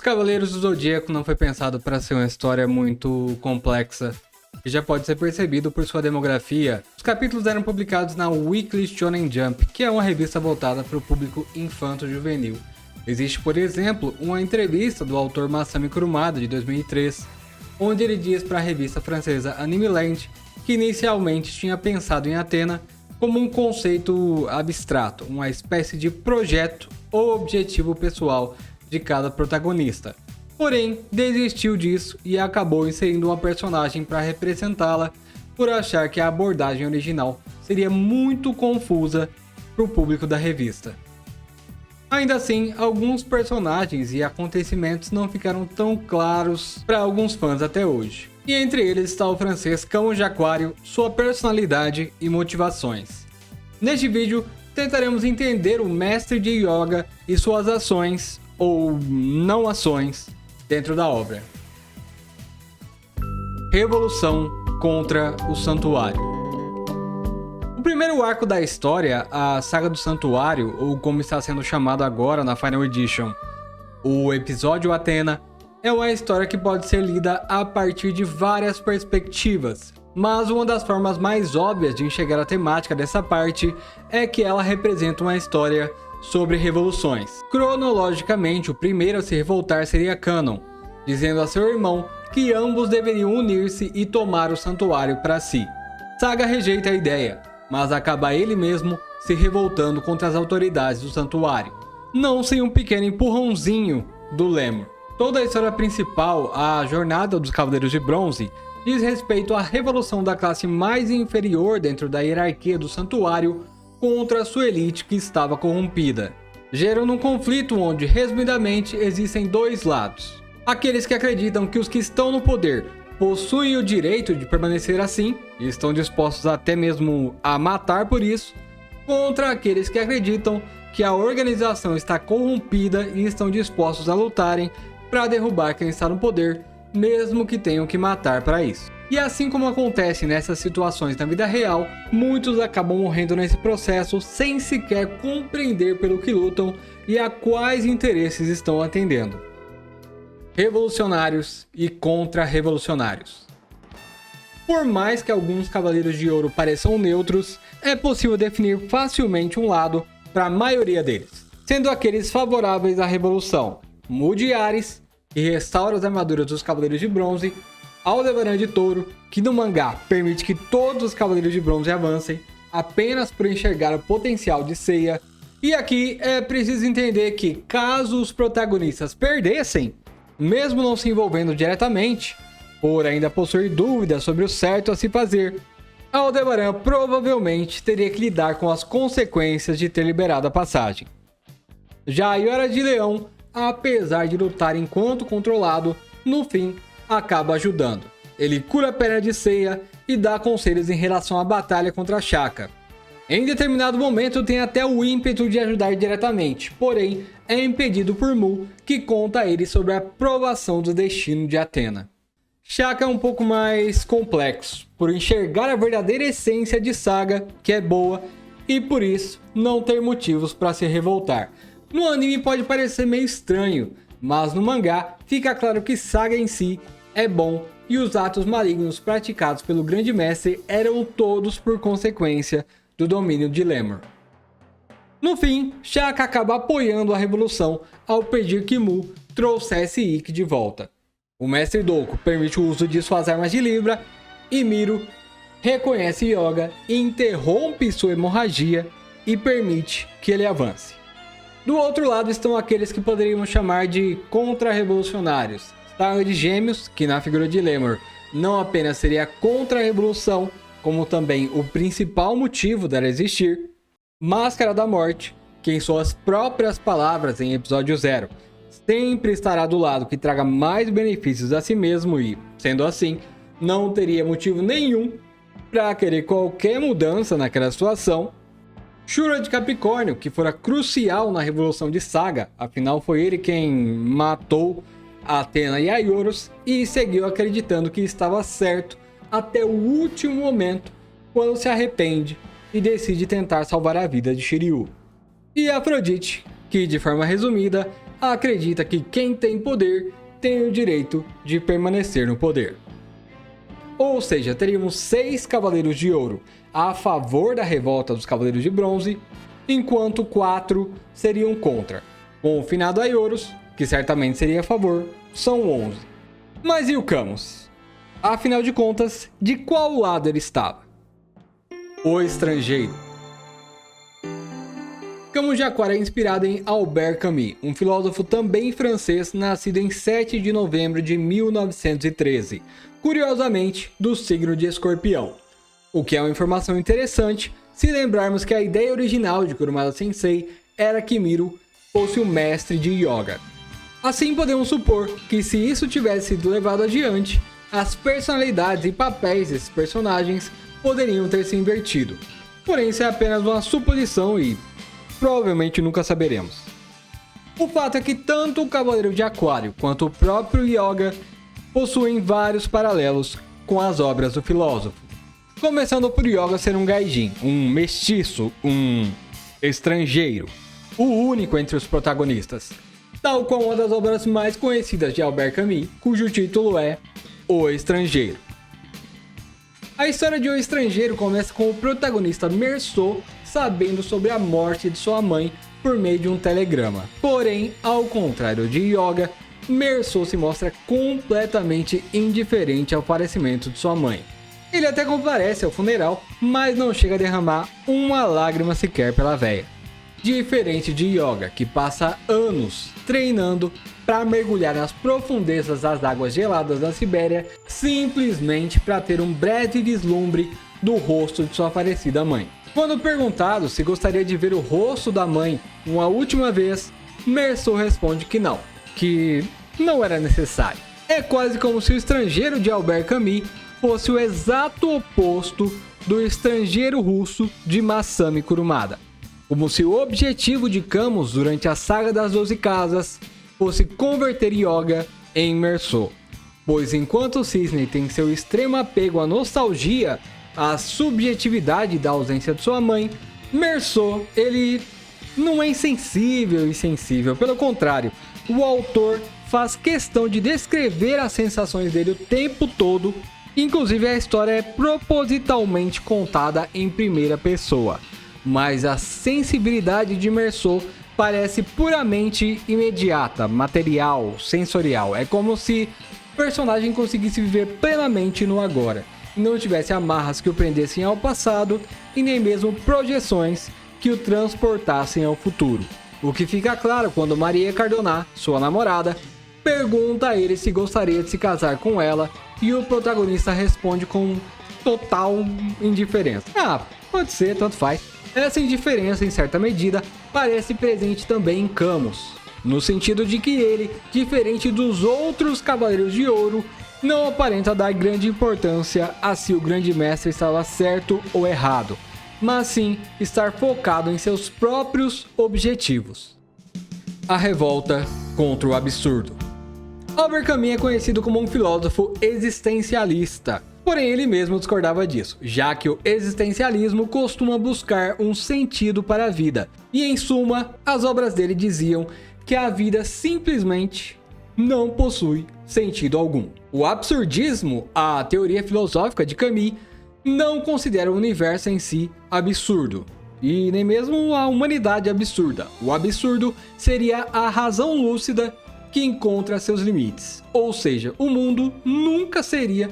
Os Cavaleiros do Zodíaco não foi pensado para ser uma história muito complexa, que já pode ser percebido por sua demografia. Os capítulos eram publicados na Weekly Shonen Jump, que é uma revista voltada para o público infanto-juvenil. Existe, por exemplo, uma entrevista do autor Masami Kurumada, de 2003, onde ele diz para a revista francesa Anime Land que inicialmente tinha pensado em Athena como um conceito abstrato, uma espécie de projeto ou objetivo pessoal de cada protagonista. Porém, desistiu disso e acabou inserindo uma personagem para representá-la por achar que a abordagem original seria muito confusa para o público da revista. Ainda assim, alguns personagens e acontecimentos não ficaram tão claros para alguns fãs até hoje. E entre eles está o francês Cão de Aquário, sua personalidade e motivações. Neste vídeo, tentaremos entender o mestre de yoga e suas ações, ou não ações, dentro da obra. Revolução contra o Santuário. O primeiro arco da história, a Saga do Santuário, ou como está sendo chamado agora na Final Edition, o episódio Athena, é uma história que pode ser lida a partir de várias perspectivas, mas uma das formas mais óbvias de enxergar a temática dessa parte é que ela representa uma história sobre revoluções. Cronologicamente, o primeiro a se revoltar seria Canon, dizendo a seu irmão que ambos deveriam unir-se e tomar o santuário para si. Saga rejeita a ideia, mas acaba ele mesmo se revoltando contra as autoridades do santuário, não sem um pequeno empurrãozinho do Lemur. Toda a história principal, a Jornada dos Cavaleiros de Bronze, diz respeito à revolução da classe mais inferior dentro da hierarquia do santuário contra sua elite que estava corrompida, gerando um conflito onde, resumidamente, existem dois lados. Aqueles que acreditam que os que estão no poder possuem o direito de permanecer assim, e estão dispostos até mesmo a matar por isso, contra aqueles que acreditam que a organização está corrompida e estão dispostos a lutarem para derrubar quem está no poder, mesmo que tenham que matar para isso. E assim como acontece nessas situações na vida real, muitos acabam morrendo nesse processo sem sequer compreender pelo que lutam e a quais interesses estão atendendo. Revolucionários e contra-revolucionários. Por mais que alguns Cavaleiros de Ouro pareçam neutros, é possível definir facilmente um lado para a maioria deles, sendo aqueles favoráveis à revolução, Mudiares, que restaura as armaduras dos Cavaleiros de Bronze, Aldebaran de Touro, que no mangá permite que todos os Cavaleiros de Bronze avancem, apenas por enxergar o potencial de Seiya. E aqui é preciso entender que, caso os protagonistas perdessem, mesmo não se envolvendo diretamente, por ainda possuir dúvidas sobre o certo a se fazer, Aldebaran provavelmente teria que lidar com as consequências de ter liberado a passagem. Já a Yara de Leão, apesar de lutar enquanto controlado, no fim acaba ajudando. Ele cura a perna de Seiya e dá conselhos em relação à batalha contra Shaka. Em determinado momento tem até o ímpeto de ajudar diretamente, porém é impedido por Mu, que conta a ele sobre a provação do destino de Athena. Shaka é um pouco mais complexo, por enxergar a verdadeira essência de Saga, que é boa, e por isso não ter motivos para se revoltar. No anime pode parecer meio estranho, mas no mangá fica claro que Saga em si é bom e os atos malignos praticados pelo Grande Mestre eram todos por consequência do domínio de Lemur. No fim, Shaka acaba apoiando a revolução ao pedir que Mu trouxesse Ikki de volta. O Mestre Doku permite o uso de suas armas de Libra e Miro reconhece Yoga, interrompe sua hemorragia e permite que ele avance. Do outro lado estão aqueles que poderíamos chamar de contra-revolucionários. Saga de Gêmeos, que na figura de Lemur não apenas seria contra a revolução, como também o principal motivo dela existir. Máscara da Morte, que em suas próprias palavras em episódio 0, sempre estará do lado que traga mais benefícios a si mesmo e, sendo assim, não teria motivo nenhum para querer qualquer mudança naquela situação. Shura de Capricórnio, que fora crucial na revolução de Saga, afinal foi ele quem matou Athena e Aioros e seguiu acreditando que estava certo até o último momento, quando se arrepende e decide tentar salvar a vida de Shiryu. E Afrodite, que de forma resumida acredita que quem tem poder tem o direito de permanecer no poder. Ou seja, teríamos 6 Cavaleiros de Ouro a favor da revolta dos Cavaleiros de Bronze, enquanto 4 seriam contra. Com o finado Aioros, que certamente seria a favor, são 11. Mas e o Camus? Afinal de contas, de qual lado ele estava? O estrangeiro. Camus de Aquário é inspirado em Albert Camus, um filósofo também francês nascido em 7 de novembro de 1913, curiosamente do signo de Escorpião. O que é uma informação interessante se lembrarmos que a ideia original de Kurumada Sensei era que Miro fosse um mestre de yoga. Assim podemos supor que se isso tivesse sido levado adiante, as personalidades e papéis desses personagens poderiam ter se invertido. Porém, isso é apenas uma suposição e provavelmente nunca saberemos. O fato é que tanto o Cavaleiro de Aquário quanto o próprio Yoga possuem vários paralelos com as obras do filósofo. Começando por Yoga ser um gaijin, um mestiço, um estrangeiro, o único entre os protagonistas, tal qual uma das obras mais conhecidas de Albert Camus, cujo título é O Estrangeiro. A história de O Estrangeiro começa com o protagonista Meursault sabendo sobre a morte de sua mãe por meio de um telegrama. Porém, ao contrário de Yoga, Meursault se mostra completamente indiferente ao falecimento de sua mãe. Ele até comparece ao funeral, mas não chega a derramar uma lágrima sequer pela véia. Diferente de Yoga, que passa anos treinando para mergulhar nas profundezas das águas geladas da Sibéria, simplesmente para ter um breve vislumbre do rosto de sua falecida mãe. Quando perguntado se gostaria de ver o rosto da mãe uma última vez, Meursault responde que não era necessário. É quase como se o estrangeiro de Albert Camus fosse o exato oposto do estrangeiro russo de Masami Kurumada. Como se o objetivo de Camus durante a saga das 12 casas fosse converter Yoga em Meursault. Pois enquanto o Cisne tem seu extremo apego à nostalgia, à subjetividade da ausência de sua mãe, Meursault, ele não é insensível e sensível, pelo contrário, o autor faz questão de descrever as sensações dele o tempo todo, inclusive a história é propositalmente contada em primeira pessoa. Mas a sensibilidade de Meursault parece puramente imediata, material, sensorial. É como se o personagem conseguisse viver plenamente no agora, e não tivesse amarras que o prendessem ao passado e nem mesmo projeções que o transportassem ao futuro. O que fica claro quando Maria Cardona, sua namorada, pergunta a ele se gostaria de se casar com ela e o protagonista responde com total indiferença. Pode ser, tanto faz. Essa indiferença, em certa medida, parece presente também em Camus, no sentido de que ele, diferente dos outros Cavaleiros de Ouro, não aparenta dar grande importância a se o grande mestre estava certo ou errado, mas sim estar focado em seus próprios objetivos. A revolta contra o absurdo. Albert Camus é conhecido como um filósofo existencialista. Porém, ele mesmo discordava disso, já que o existencialismo costuma buscar um sentido para a vida. E em suma, as obras dele diziam que a vida simplesmente não possui sentido algum. O absurdismo, a teoria filosófica de Camus, não considera o universo em si absurdo, e nem mesmo a humanidade absurda. O absurdo seria a razão lúcida que encontra seus limites. Ou seja, o mundo nunca seria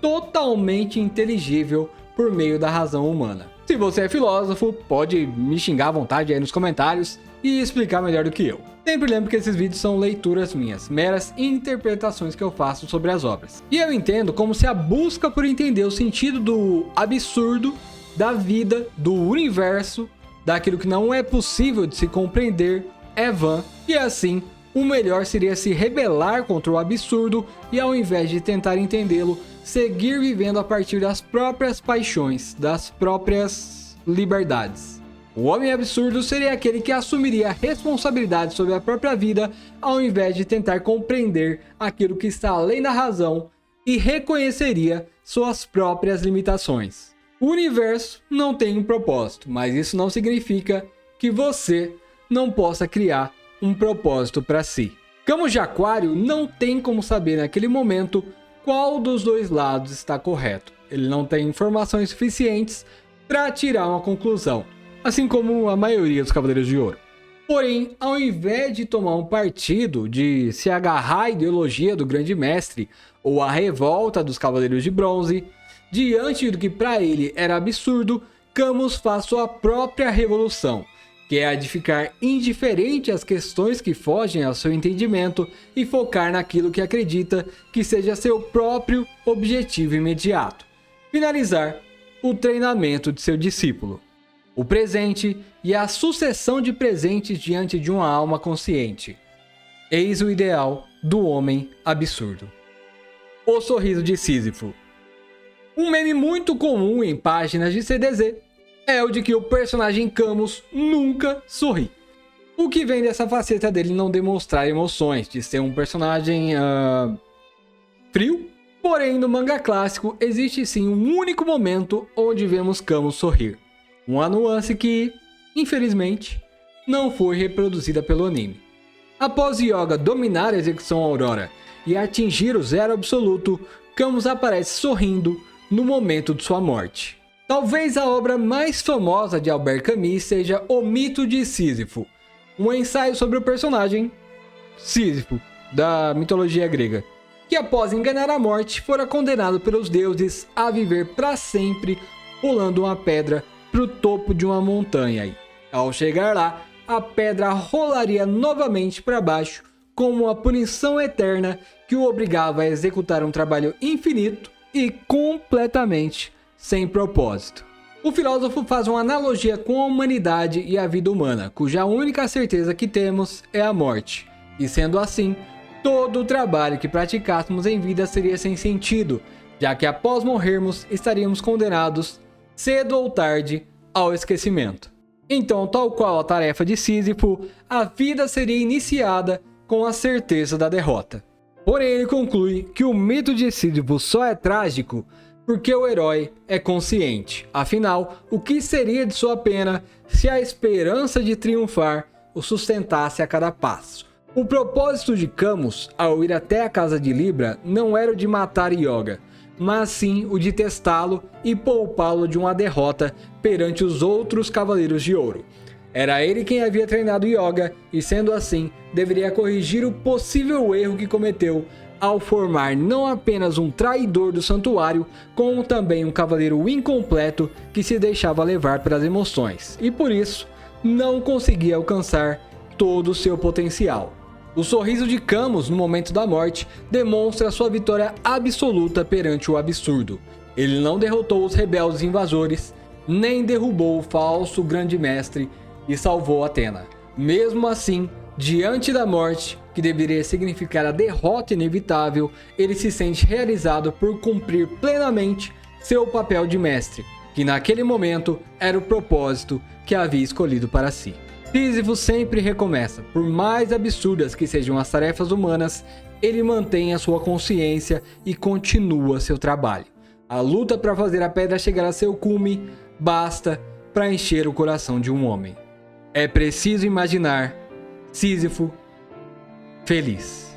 totalmente inteligível por meio da razão humana. Se você é filósofo, pode me xingar à vontade aí nos comentários e explicar melhor do que eu. Sempre lembro que esses vídeos são leituras minhas, meras interpretações que eu faço sobre as obras. E eu entendo como se a busca por entender o sentido do absurdo, da vida, do universo, daquilo que não é possível de se compreender, é vã, e assim, o melhor seria se rebelar contra o absurdo e, ao invés de tentar entendê-lo, seguir vivendo a partir das próprias paixões, das próprias liberdades. O homem absurdo seria aquele que assumiria a responsabilidade sobre a própria vida, ao invés de tentar compreender aquilo que está além da razão e reconheceria suas próprias limitações. O universo não tem um propósito, mas isso não significa que você não possa criar um propósito para si. Camus de Aquário não tem como saber naquele momento qual dos dois lados está correto. Ele não tem informações suficientes para tirar uma conclusão, assim como a maioria dos Cavaleiros de Ouro. Porém, ao invés de tomar um partido, de se agarrar à ideologia do Grande Mestre ou à revolta dos Cavaleiros de Bronze, diante do que para ele era absurdo, Camus faz sua própria revolução, que é a de ficar indiferente às questões que fogem ao seu entendimento e focar naquilo que acredita que seja seu próprio objetivo imediato: finalizar o treinamento de seu discípulo. O presente e a sucessão de presentes diante de uma alma consciente. Eis o ideal do homem absurdo. O sorriso de Sísifo. Um meme muito comum em páginas de CDZ é o de que o personagem Camus nunca sorri. O que vem dessa faceta dele não demonstrar emoções, de ser um personagem frio. Porém, no manga clássico existe sim um único momento onde vemos Camus sorrir. Uma nuance que, infelizmente, não foi reproduzida pelo anime. Após Yoga dominar a execução Aurora e atingir o zero absoluto, Camus aparece sorrindo no momento de sua morte. Talvez a obra mais famosa de Albert Camus seja O Mito de Sísifo, um ensaio sobre o personagem Sísifo, da mitologia grega, que após enganar a morte, fora condenado pelos deuses a viver para sempre pulando uma pedra para o topo de uma montanha. E, ao chegar lá, a pedra rolaria novamente para baixo como uma punição eterna que o obrigava a executar um trabalho infinito e completamente sem propósito. O filósofo faz uma analogia com a humanidade e a vida humana, cuja única certeza que temos é a morte. E sendo assim, todo o trabalho que praticássemos em vida seria sem sentido, já que após morrermos estaríamos condenados, cedo ou tarde, ao esquecimento. Então, tal qual a tarefa de Sísifo, a vida seria iniciada com a certeza da derrota. Porém, ele conclui que o mito de Sísifo só é trágico porque o herói é consciente. Afinal, o que seria de sua pena se a esperança de triunfar o sustentasse a cada passo? O propósito de Camus, ao ir até a casa de Libra, não era o de matar Yoga, mas sim o de testá-lo e poupá-lo de uma derrota perante os outros Cavaleiros de Ouro. Era ele quem havia treinado Yoga e, sendo assim, deveria corrigir o possível erro que cometeu ao formar não apenas um traidor do santuário, como também um cavaleiro incompleto que se deixava levar pelas emoções e, por isso, não conseguia alcançar todo o seu potencial. O sorriso de Camus no momento da morte demonstra sua vitória absoluta perante o absurdo. Ele não derrotou os rebeldes invasores, nem derrubou o falso grande mestre e salvou Athena. Mesmo assim, diante da morte, que deveria significar a derrota inevitável, ele se sente realizado por cumprir plenamente seu papel de mestre, que naquele momento era o propósito que havia escolhido para si. Sísifo sempre recomeça. Por mais absurdas que sejam as tarefas humanas, ele mantém a sua consciência e continua seu trabalho. A luta para fazer a pedra chegar a seu cume basta para encher o coração de um homem. É preciso imaginar Sísifo feliz.